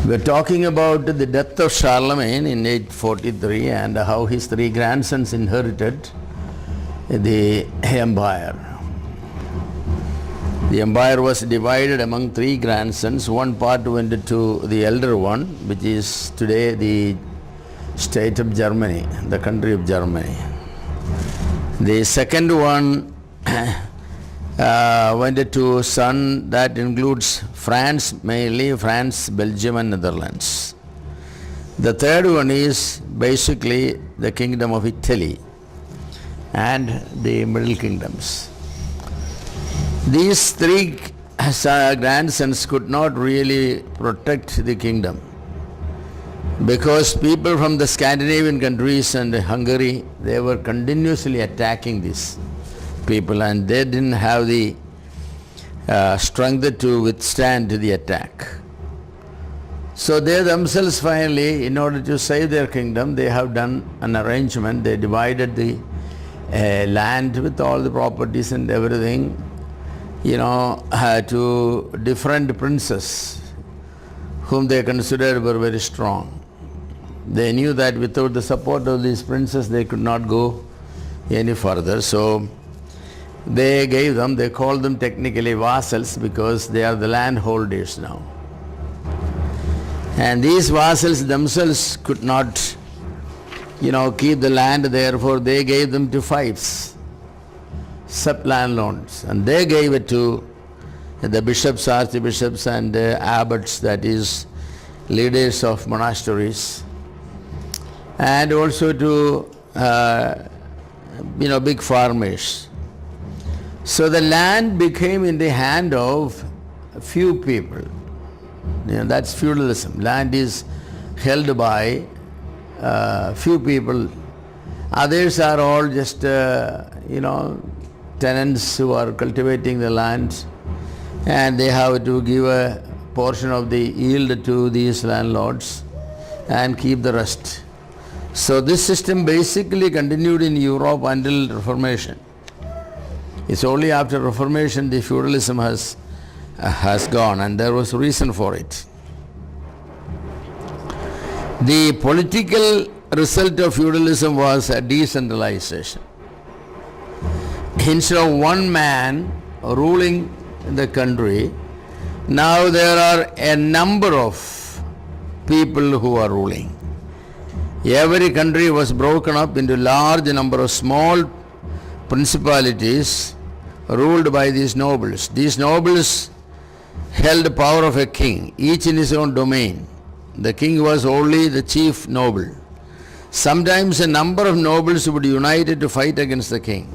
We're talking about the death of Charlemagne in 843 and how his three grandsons inherited the empire. The empire was divided among three grandsons. One part went to the elder one, which is today the state of Germany, the country of Germany. The second one went to son that includes France, mainly France, Belgium and Netherlands. The third one is basically the kingdom of Italy and the Middle Kingdoms. These three grandsons could not really protect the kingdom because people from the Scandinavian countries and Hungary, they were continuously attacking these people and they didn't have the strength to withstand the attack. So they themselves finally, in order to save their kingdom, they have done an arrangement. They divided the land with all the properties and everything, to different princes whom they considered were very strong. They knew that without the support of these princes they could not go any further. So they gave them, they called them technically vassals because they are the landholders now. And these vassals themselves could not, keep the land, therefore they gave them to fiefs, sub-landlords, and they gave it to the bishops, archbishops and abbots, that is, leaders of monasteries, and also to, big farmers. So the land became in the hand of a few people. That's feudalism. Land is held by few people. Others are all just, tenants who are cultivating the land, and they have to give a portion of the yield to these landlords and keep the rest. So this system basically continued in Europe until Reformation. It's only after Reformation the feudalism has gone, and there was a reason for it. The political result of feudalism was a decentralization. Instead of one man ruling the country, now there are a number of people who are ruling. Every country was broken up into large number of small principalities ruled by these nobles. These nobles held the power of a king, each in his own domain. The king was only the chief noble. Sometimes a number of nobles would unite to fight against the king.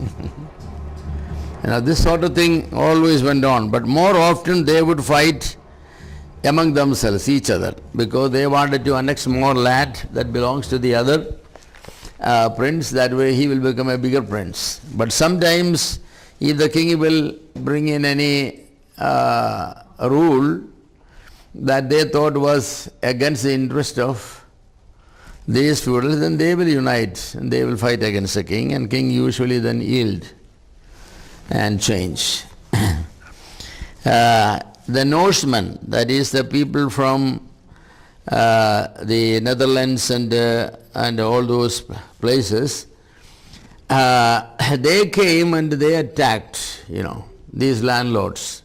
This sort of thing always went on, but more often they would fight among themselves, each other, because they wanted to annex more land that belongs to the other prince. That way he will become a bigger prince. But sometimes if the king will bring in any rule that they thought was against the interest of these feudals, then they will unite and they will fight against the king, and king usually then yield and change. The Norsemen, that is the people from the Netherlands and all those places, they came and they attacked, these landlords.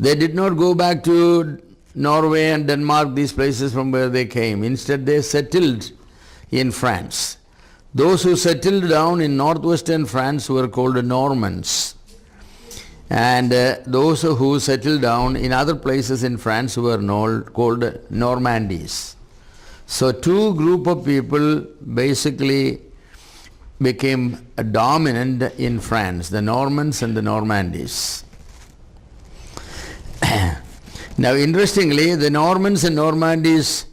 They did not go back to Norway and Denmark, these places from where they came. Instead, they settled in France. Those who settled down in northwestern France were called Normans. And those who settled down in other places in France were called Normandis. So two group of people basically became dominant in France, the Normans and the Normandis. Now interestingly, the Normans and Normandis,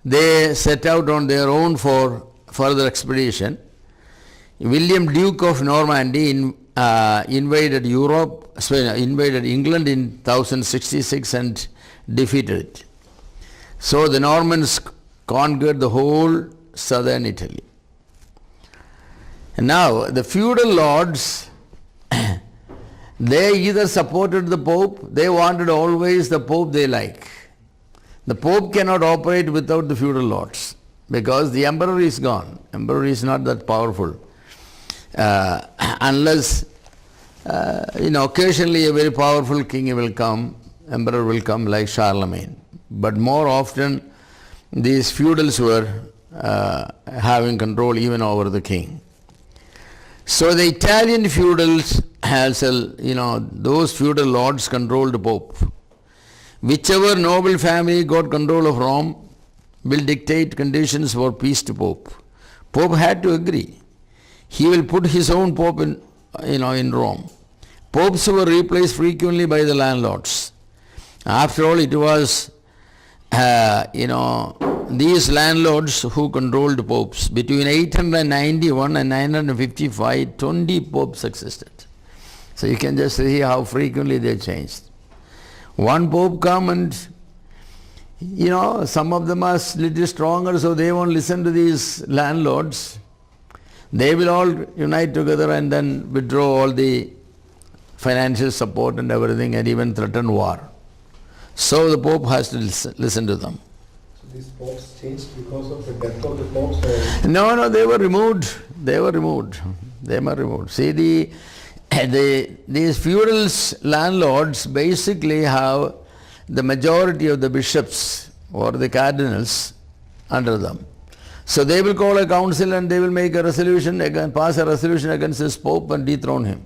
they set out on their own for further expedition. William Duke of Normandy invaded England in 1066 and defeated it. So the Normans conquered the whole southern Italy. And now the feudal lords, they either supported the Pope, they wanted always the Pope they like. The Pope cannot operate without the feudal lords because the emperor is gone. Emperor is not that powerful. Unless, occasionally a very powerful king will come, emperor will come like Charlemagne. But more often, these feudals were having control even over the king. So the Italian feudals, those feudal lords controlled the Pope. Whichever noble family got control of Rome will dictate conditions for peace to Pope. Pope had to agree. He will put his own Pope in Rome. Popes were replaced frequently by the landlords. After all, it was, these landlords who controlled popes. Between 891 and 955, 20 popes existed. So you can just see how frequently they changed. One pope come and, some of them are little stronger, so they won't listen to these landlords. They will all unite together and then withdraw all the financial support and everything and even threaten war. So the Pope has to listen to them. So these popes changed because of the death of the popes? Or? No, they were removed. See, these feudal landlords basically have the majority of the bishops or the cardinals under them. So they will call a council and they will make a resolution, pass a resolution against this Pope and dethrone him.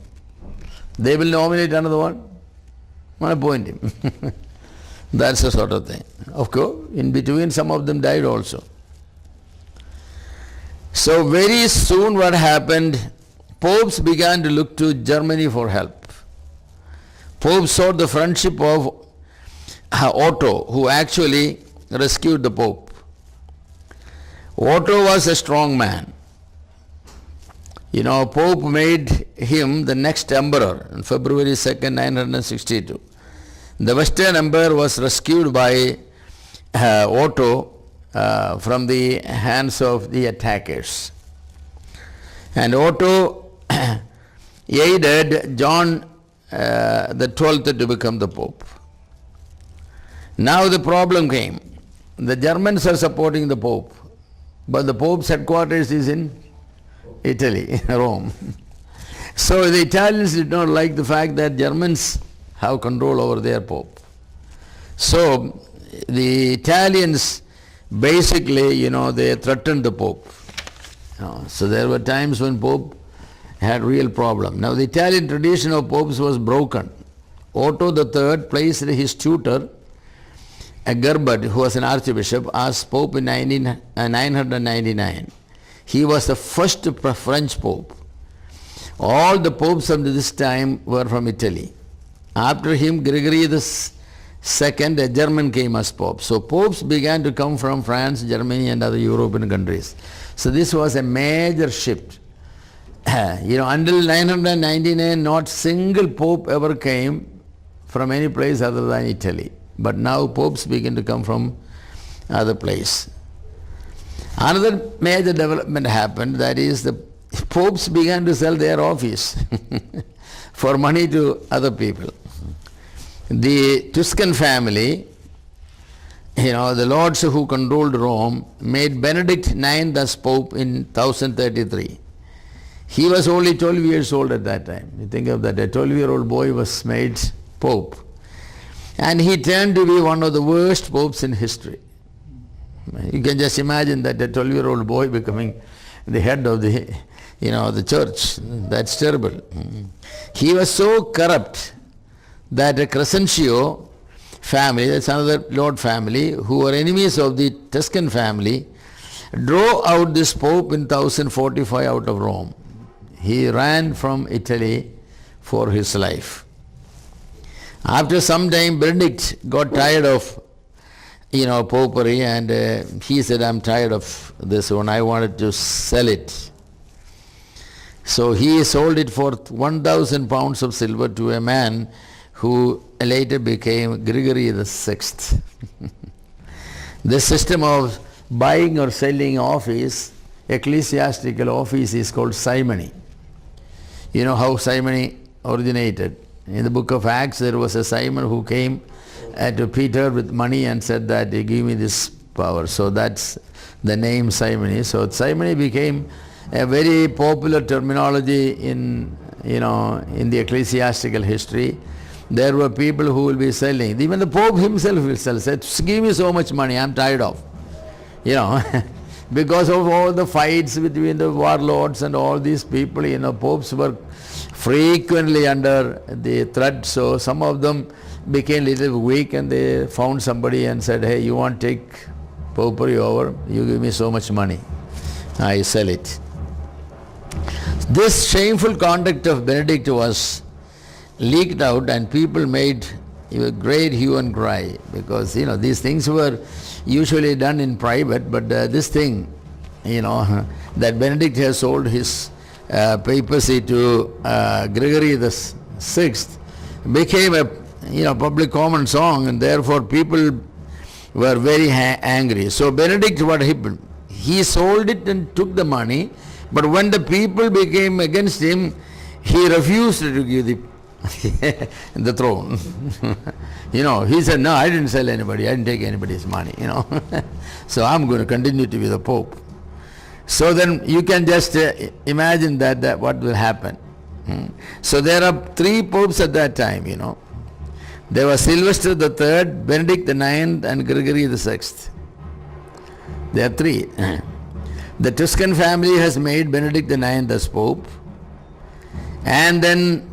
They will nominate another one and appoint him. That's the sort of thing. Of course, in between some of them died also. So very soon what happened, popes began to look to Germany for help. Pope sought the friendship of Otto, who actually rescued the Pope. Otto was a strong man. Pope made him the next emperor on February 2nd, 962. The Western Empire was rescued by Otto from the hands of the attackers. And Otto aided John the 12th to become the Pope. Now the problem came. The Germans are supporting the Pope, but the Pope's headquarters is in Italy, Rome. So the Italians did not like the fact that Germans have control over their Pope. So the Italians basically, they threatened the Pope. So there were times when Pope had real problem. Now the Italian tradition of popes was broken. Otto III placed his tutor, Gerbert, who was an archbishop, as Pope in 999. He was the first French Pope. All the popes of this time were from Italy. After him, Gregory II, a German, came as Pope. So popes began to come from France, Germany and other European countries. So this was a major shift. Until 999, not single Pope ever came from any place other than Italy. But now popes begin to come from other place. Another major development happened, that is the popes began to sell their office for money to other people. The Tuscan family, the lords who controlled Rome, made Benedict IX as Pope in 1033. He was only 12 years old at that time. You think of that, a 12-year-old boy was made Pope. And he turned to be one of the worst popes in history. You can just imagine that a 12-year-old boy becoming the head of the church. That's terrible. He was so corrupt that a Crescentio family, that's another lord family, who were enemies of the Tuscan family, drove out this Pope in 1045 out of Rome. He ran from Italy for his life. After some time, Benedict got tired of popery, and he said, I'm tired of this one, I wanted to sell it. So he sold it for 1,000 pounds of silver to a man who later became Gregory VI. This system of buying or selling office, ecclesiastical office, is called simony. You know how simony originated. In the book of Acts, there was a Simon who came to Peter with money and said that he give me this power. So that's the name simony. So simony became a very popular terminology in the ecclesiastical history. There were people who will be selling. Even the Pope himself will sell. Said, give me so much money, I'm tired of. Because of all the fights between the warlords and all these people, popes were frequently under the threat. So some of them became a little weak and they found somebody and said, hey, you want to take popery over? You give me so much money. I sell it. This shameful conduct of Benedict was leaked out and people made a great hue and cry because these things were usually done in private, but this thing that Benedict has sold his papacy to Gregory the Sixth became a public common song, and therefore people were very angry. So Benedict, what happened? He sold it and took the money, but when the people became against him, he refused to give the throne. He said, no, I didn't sell anybody, I didn't take anybody's money, So I'm going to continue to be the Pope. So then you can just imagine that what will happen. So there are three popes at that time, There was Sylvester III, Benedict IX, and Gregory VI. There are three. The Tuscan family has made Benedict IX as Pope. And then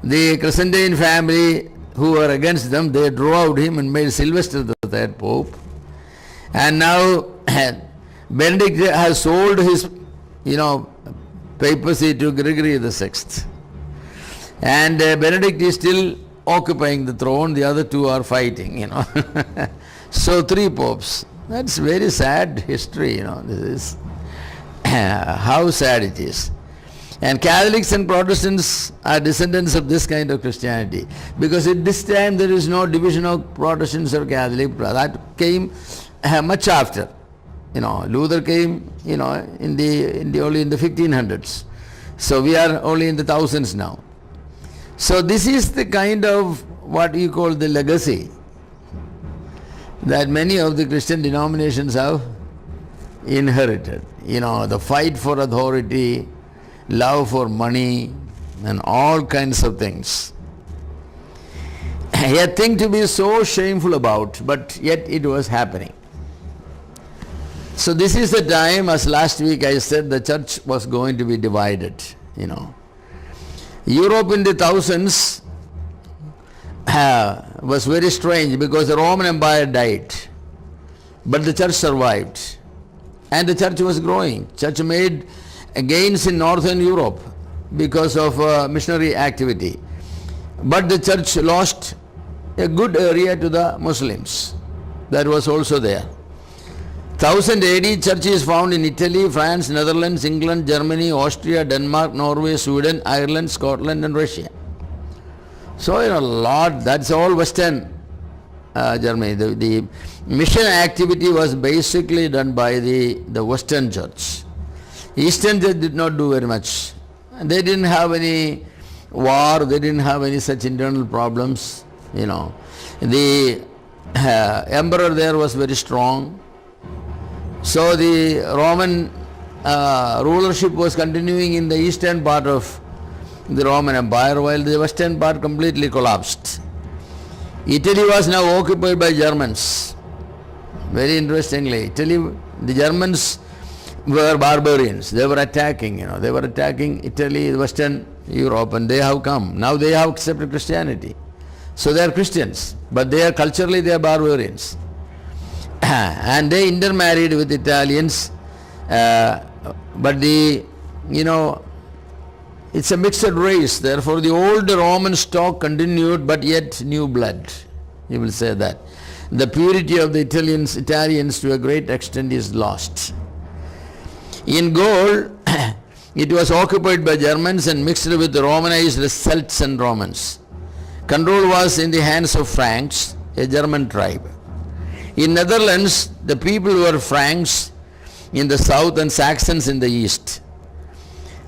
the Crescentine family, who were against them, they drove out him and made Sylvester III Pope. And now Benedict has sold his, papacy to Gregory VI. And Benedict is still occupying the throne, the other two are fighting, So three popes. That's very sad history, This is how sad it is. And Catholics and Protestants are descendants of this kind of Christianity. Because at this time there is no division of Protestants or Catholic. That came much after. Luther came, in the only in the 1500s. So we are only in the thousands now. So this is the kind of what you call the legacy that many of the Christian denominations have inherited. The fight for authority, love for money, and all kinds of things. A thing to be so shameful about, but yet it was happening. So this is the time, as last week I said, the church was going to be divided, Europe in the thousands was very strange because the Roman Empire died, but the church survived. And the church was growing. Church made gains in Northern Europe because of missionary activity. But the church lost a good area to the Muslims. That was also there. 1000 AD, church is found in Italy, France, Netherlands, England, Germany, Austria, Denmark, Norway, Sweden, Ireland, Scotland and Russia. So a lot, that's all Western Germany. The mission activity was basically done by the Western church. Eastern church did not do very much. They didn't have any war, they didn't have any such internal problems, The emperor there was very strong. So the Roman rulership was continuing in the eastern part of the Roman Empire, while the western part completely collapsed. Italy was now occupied by Germans. Very interestingly, Italy, the Germans were barbarians. They were attacking, they were attacking Italy, Western Europe, and they have come. Now they have accepted Christianity. So they are Christians, but they are culturally they are barbarians. And they intermarried with Italians, but it's a mixed race. Therefore, the old Roman stock continued, but yet new blood. You will say that. The purity of the Italians to a great extent is lost. In Gaul, it was occupied by Germans and mixed with the Romanized Celts and Romans. Control was in the hands of Franks, a German tribe. In Netherlands, the people were Franks in the south and Saxons in the east.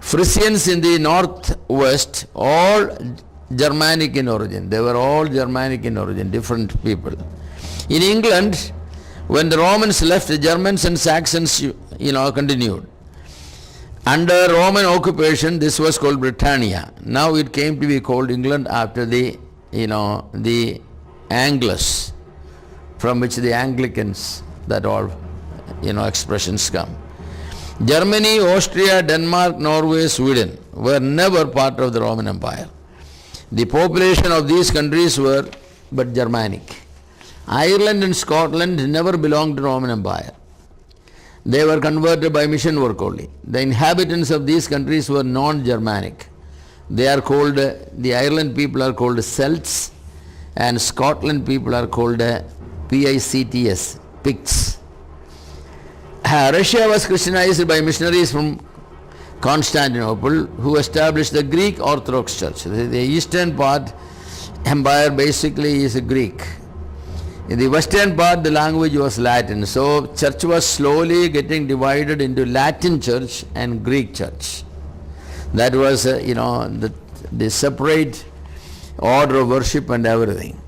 Frisians in the northwest, all Germanic in origin. They were all Germanic in origin, different people. In England, when the Romans left, the Germans and Saxons, continued. Under Roman occupation, this was called Britannia. Now it came to be called England after the Anglus, from which the Anglicans, that all, expressions come. Germany, Austria, Denmark, Norway, Sweden were never part of the Roman Empire. The population of these countries were but Germanic. Ireland and Scotland never belonged to the Roman Empire. They were converted by mission work only. The inhabitants of these countries were non-Germanic. They are called, the Ireland people are called Celts, and Scotland people are called Picts, Picts. Russia was Christianized by missionaries from Constantinople, who established the Greek Orthodox Church. The eastern part, empire basically is Greek. In the western part, the language was Latin. So church was slowly getting divided into Latin church and Greek church. That was, the separate order of worship and everything.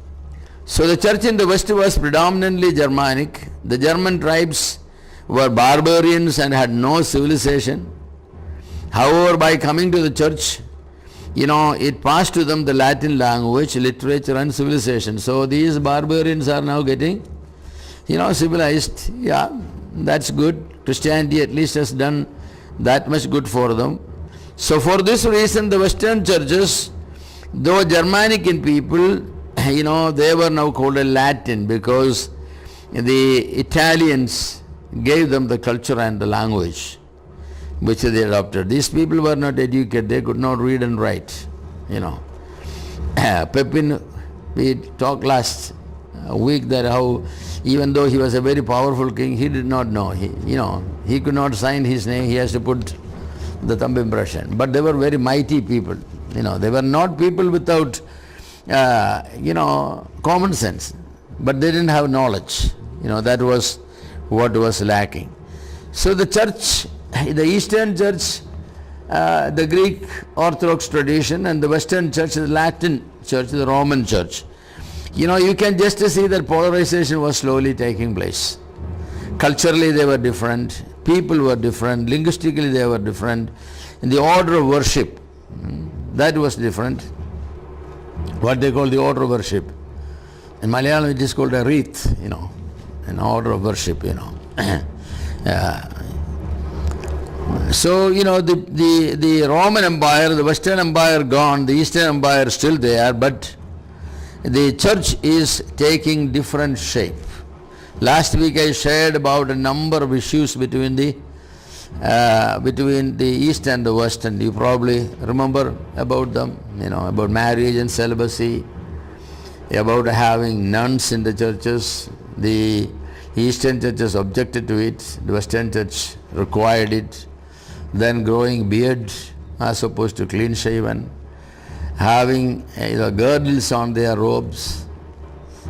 So the church in the west was predominantly Germanic. The German tribes were barbarians and had no civilization. However, by coming to the church, it passed to them the Latin language, literature and civilization. So these barbarians are now getting, civilized. Yeah, that's good. Christianity at least has done that much good for them. So for this reason, the Western churches, though Germanic in people, they were now called a Latin because the Italians gave them the culture and the language which they adopted. These people were not educated, they could not read and write. Pepin, we talked last week that how even though he was a very powerful king, he did not know. He could not sign his name, he has to put the thumb impression. But they were very mighty people. They were not people without, common sense. But they didn't have knowledge. That was what was lacking. So the church, the Eastern church, the Greek Orthodox tradition, and the Western church, the Latin church, the Roman church. You can just see that polarization was slowly taking place. Culturally they were different, people were different, linguistically they were different, in the order of worship, that was different. What they call the order of worship. In Malayalam it is called a rith, an order of worship, So, the Roman Empire, the Western Empire gone, the Eastern Empire still there, but the church is taking different shape. Last week I shared about a number of issues between the East and the West, and you probably remember about them, about marriage and celibacy, about having nuns in the churches. The Eastern churches objected to it, the Western church required it. Then growing beard as opposed to clean shaven, having girdles on their robes,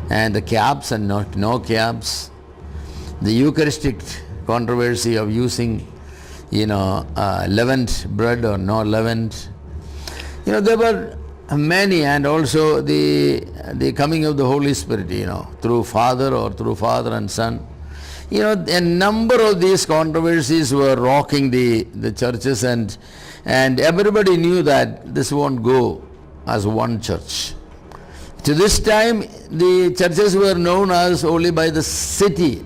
and the caps and no caps, the Eucharistic controversy of using leavened bread or no leavened. There were many, and also the coming of the Holy Spirit, through Father or through Father and Son. A number of these controversies were rocking the churches, and everybody knew that this won't go as one church. To this time, the churches were known as only by the city,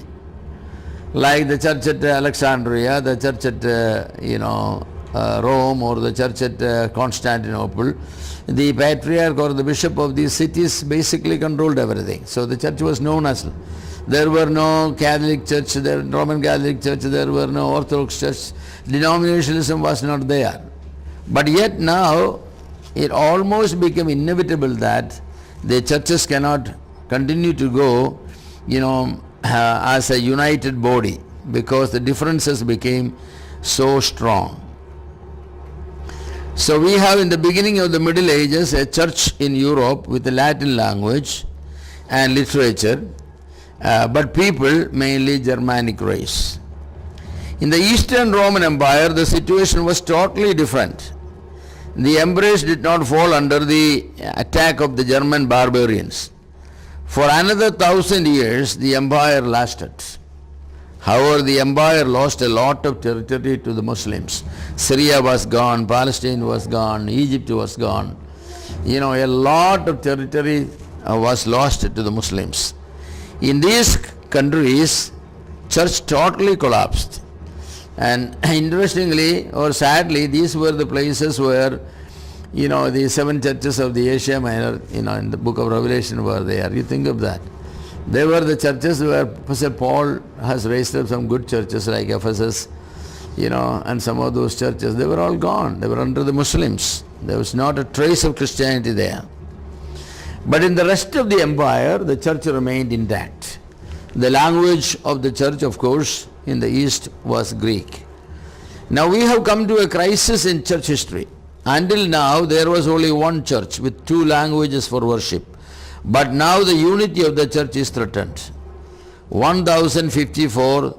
like the church at Alexandria, the church at Rome, or the church at Constantinople. The patriarch or the bishop of these cities basically controlled everything. So the church was known as. There were no Catholic church, Roman Catholic church, there were no Orthodox church. Denominationalism was not there. But yet now, it almost became inevitable that the churches cannot continue to go, as a united body, because the differences became so strong. So we have in the beginning of the Middle Ages a church in Europe with the Latin language and literature, but people mainly Germanic race. In the Eastern Roman Empire, the situation was totally different. the emperors did not fall under the attack of the German barbarians. For another 1,000 years, the empire lasted. However, the empire lost a lot of territory to the Muslims. Syria was gone, Palestine was gone, Egypt was gone. A lot of territory was lost to the Muslims. In these countries, church totally collapsed. And interestingly or sadly, these were the places where, the 7 churches of the Asia Minor, in the book of Revelation were there. You think of that. They were the churches where Apostle Paul has raised up some good churches like Ephesus, and some of those churches. They were all gone. They were under the Muslims. There was not a trace of Christianity there. But in the rest of the empire, the church remained intact. The language of the church, of course, in the East was Greek. Now we have come to a crisis in church history. Until now, there was only one church with 2 languages for worship. But now the unity of the church is threatened. 1054,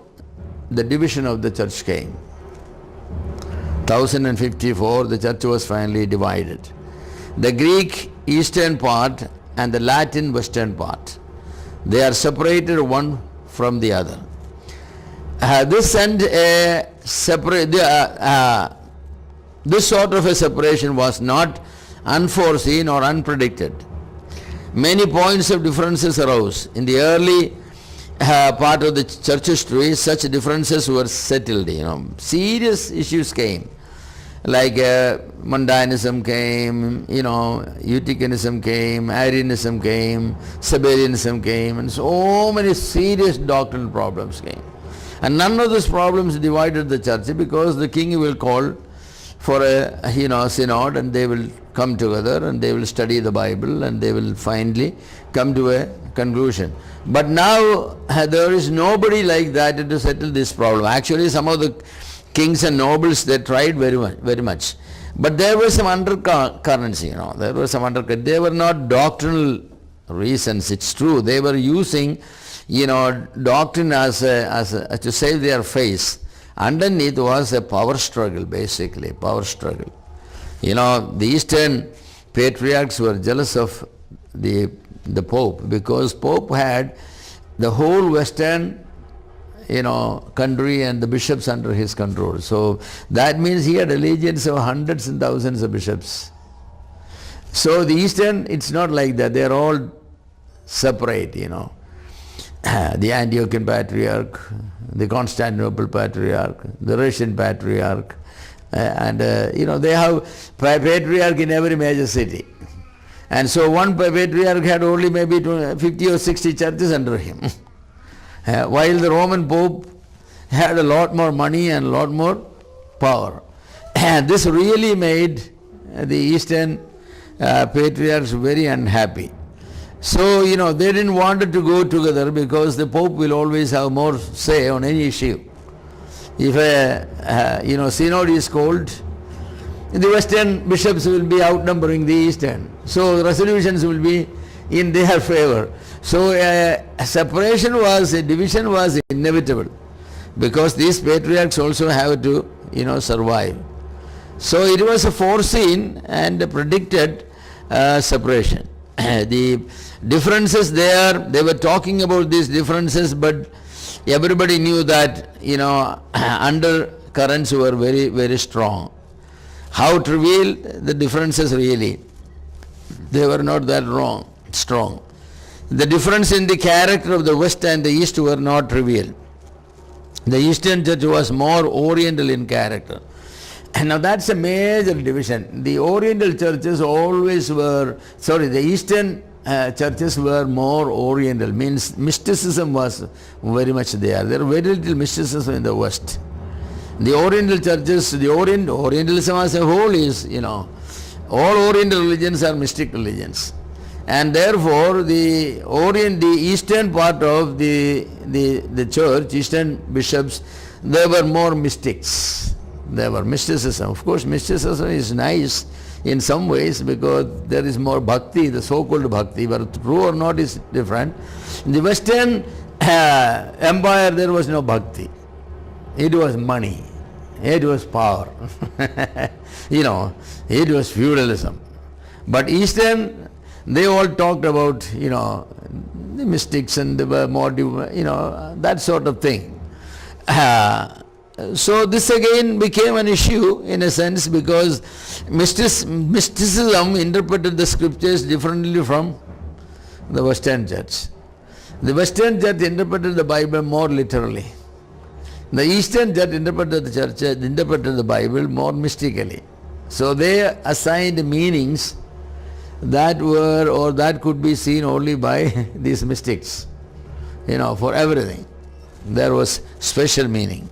the division of the church came. 1054, the church was finally divided. The Greek eastern part and the Latin western part. They are separated one from the other. This sort of a separation was not unforeseen or unpredicted. Many points of differences arose. In the early part of the church history, such differences were settled. Serious issues came, like Montanism came, Eutychianism came, Arianism came, Sabellianism came, and so many serious doctrinal problems came. And none of those problems divided the church, because the king will call for a synod, and they will come together and they will study the Bible and they will finally come to a conclusion. But now there is nobody like that to settle this problem. Actually, some of the kings and nobles, they tried very much. But there were some undercurrents, there were some undercurrents. They were not doctrinal reasons, it's true. They were using, doctrine as to save their face. Underneath was a power struggle, basically, power struggle. The Eastern patriarchs were jealous of the Pope, because Pope had the whole Western, country and the bishops under his control. So that means he had allegiance of hundreds and thousands of bishops. So the Eastern, it's not like that. They are all separate, The Antiochian Patriarch, the Constantinople Patriarch, the Russian Patriarch, and they have patriarch in every major city. And so one patriarch had only maybe 50 or 60 churches under him, while the Roman Pope had a lot more money and a lot more power. And this really made the Eastern patriarchs very unhappy. So, they didn't want it to go together, because the Pope will always have more say on any issue. If a synod is called, the Western bishops will be outnumbering the Eastern. So resolutions will be in their favor. So a division was inevitable, because these patriarchs also have to, survive. So it was a foreseen and a predicted separation. The differences there, they were talking about these differences, but everybody knew that, undercurrents were very, very strong. How trivial the differences really, they were not that strong. The difference in the character of the West and the East were not trivial. The Eastern church was more Oriental in character. And now that's a major division. The Oriental churches the Eastern churches were more Oriental, means mysticism was very much there. There was very little mysticism in the West. The Oriental churches, Orientalism as a whole is, all Oriental religions are mystic religions. And therefore, the Eastern part of the church, Eastern bishops, they were more mystics. They were mysticism. Of course, mysticism is nice in some ways, because there is more bhakti, the so-called bhakti, but true or not is different. In the Western empire, there was no bhakti. It was money. it was power. It was feudalism. But Eastern, they all talked about, the mystics and the motive, that sort of thing. So this again became an issue in a sense because mysticism interpreted the scriptures differently from the Western Church. The Western Church interpreted the Bible more literally. The Eastern Church interpreted the Bible more mystically. So they assigned meanings that could be seen only by these mystics. For everything. There was special meaning.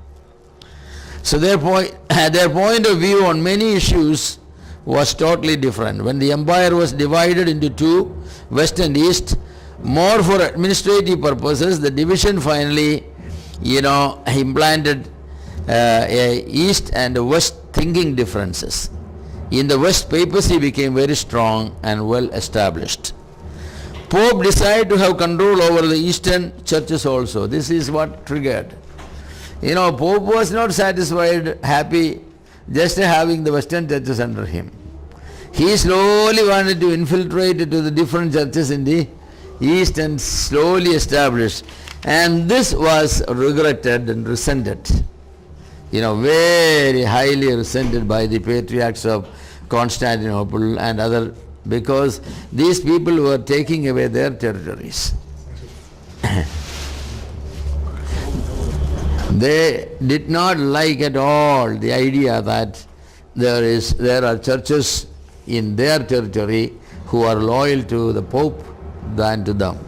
So their point of view on many issues was totally different. When the empire was divided into two, West and East, more for administrative purposes, the division finally, implanted East and West thinking differences. In the West, papacy became very strong and well established. Pope decided to have control over the Eastern churches also. This is what triggered. Pope was not satisfied, happy, just having the Western churches under him. He slowly wanted to infiltrate into the different churches in the East and slowly establish. And this was regretted and resented. Very highly resented by the patriarchs of Constantinople and other, because these people were taking away their territories. They did not like at all the idea that there are churches in their territory who are loyal to the Pope than to them.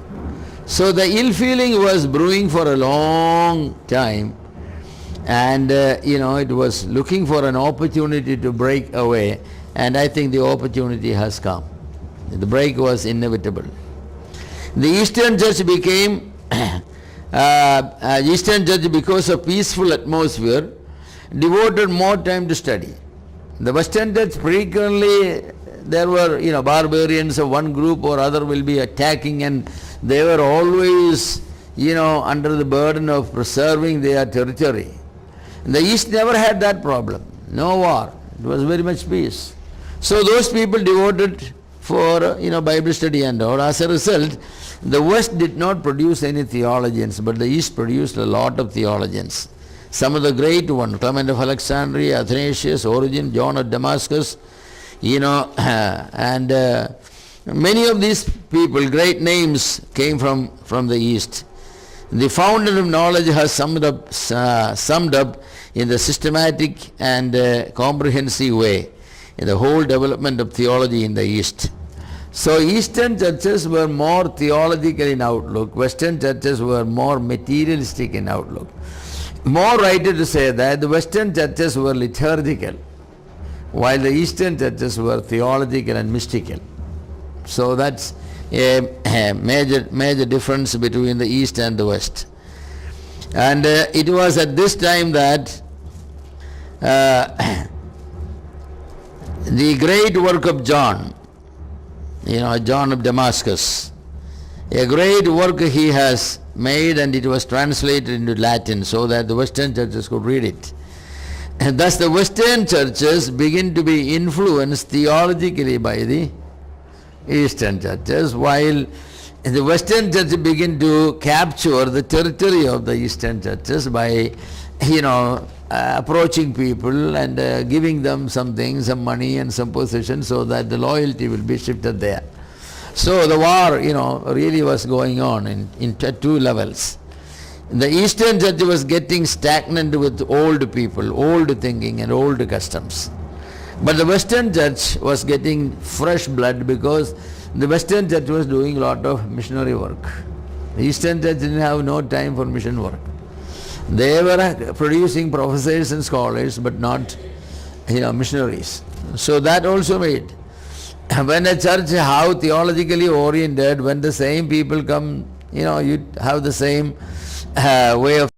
So the ill feeling was brewing for a long time, and it was looking for an opportunity to break away, and I think the opportunity has come. The break was inevitable. The Eastern Church became because of peaceful atmosphere, devoted more time to study. The Western Church frequently, there were barbarians of one group or other will be attacking, and they were always under the burden of preserving their territory. The East never had that problem. No war. It was very much peace. So those people devoted for Bible study and all. As a result, the West did not produce any theologians, but the East produced a lot of theologians. Some of the great ones, Clement of Alexandria, Athanasius, Origen, John of Damascus, and many of these people, great names, came from the East. The fountain of knowledge has summed up in the systematic and comprehensive way in the whole development of theology in the East. So Eastern churches were more theological in outlook, Western churches were more materialistic in outlook. More right to say that the Western churches were liturgical, while the Eastern churches were theological and mystical. So that's a major difference between the East and the West. And it was at this time that the great work of John, John of Damascus, a great work he has made, and it was translated into Latin so that the Western churches could read it. And thus the Western churches begin to be influenced theologically by the Eastern churches, while the Western church begin to capture the territory of the Eastern churches by, approaching people and giving them something, some money and some position, so that the loyalty will be shifted there. So the war, really was going on in two levels. The Eastern church was getting stagnant with old people, old thinking and old customs. But the Western church was getting fresh blood because the Western church was doing a lot of missionary work. The Eastern church didn't have no time for mission work. They were producing professors and scholars, but not, missionaries. So that also made, when a church how theologically oriented, when the same people come, you have the same way of